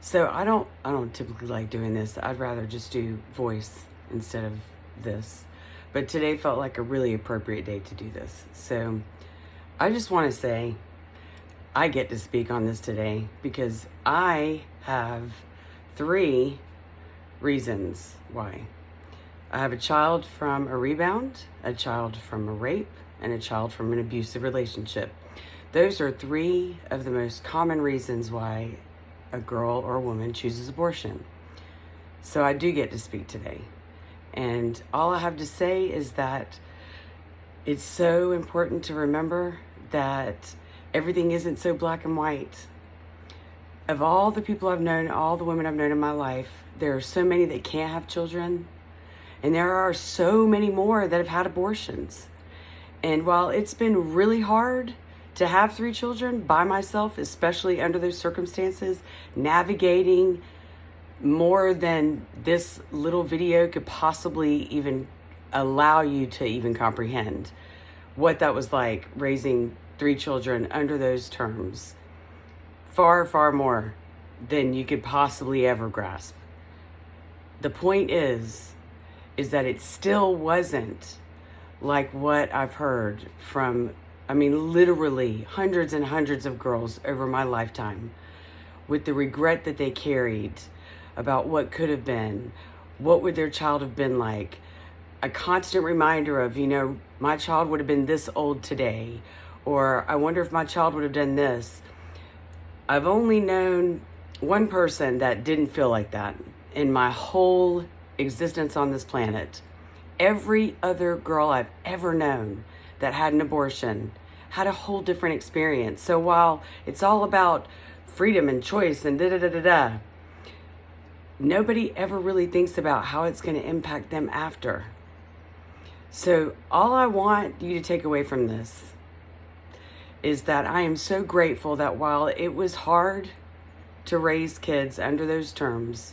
So I don't typically like doing this. I'd rather just do voice instead of this. But today felt like a really appropriate day to do this. So I just want to say I get to speak on this today because I have 3 reasons why. I have a child from a rebound, a child from a rape, and a child from an abusive relationship. Those are 3 of the most common reasons why a girl or a woman chooses abortion. So I do get to speak today. And all I have to say is that it's so important to remember that everything isn't so black and white. Of all the people I've known, all the women I've known in my life, there are so many that can't have children. And there are so many more that have had abortions. And while it's been really hard to have 3 children by myself, especially under those circumstances, navigating more than this little video could possibly even allow you to even comprehend what that was like, raising 3 children under those terms. Far, far more than you could possibly ever grasp. The point is that it still wasn't like what I've heard from, literally hundreds and hundreds of girls over my lifetime, with the regret that they carried about what could have been, what would their child have been like, a constant reminder of, my child would have been this old today, or I wonder if my child would have done this. I've only known one person that didn't feel like that in my whole existence on this planet. Every other girl I've ever known that had an abortion had a whole different experience. So while it's all about freedom and choice and da-da-da-da-da, nobody ever really thinks about how it's going to impact them after. So all I want you to take away from this is that I am so grateful that while it was hard to raise kids under those terms,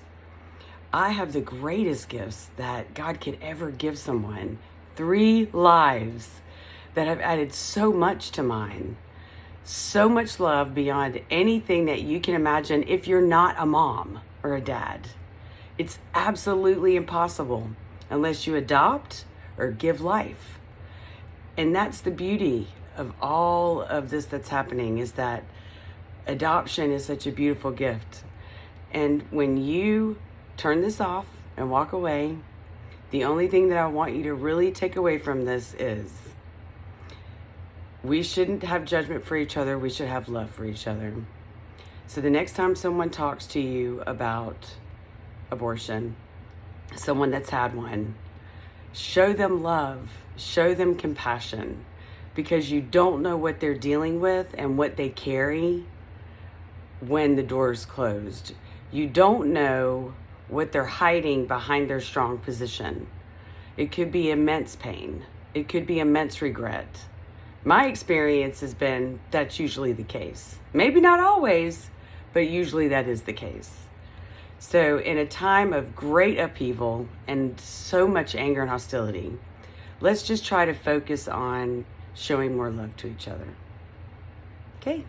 I have the greatest gifts that God could ever give someone. 3 lives that have added so much to mine. So much love beyond anything that you can imagine if you're not a mom or a dad. It's absolutely impossible unless you adopt or give life. And that's the beauty of all of this that's happening, is that adoption is such a beautiful gift. And when you turn this off and walk away, the only thing that I want you to really take away from this is we shouldn't have judgment for each other. We should have love for each other. So the next time someone talks to you about abortion, someone that's had one, show them love, show them compassion, because you don't know what they're dealing with and what they carry when the door is closed. You don't know what they're hiding behind their strong position. It could be immense pain. It could be immense regret. My experience has been that's usually the case. Maybe not always, but usually that is the case. So in a time of great upheaval and so much anger and hostility, let's just try to focus on showing more love to each other. Okay?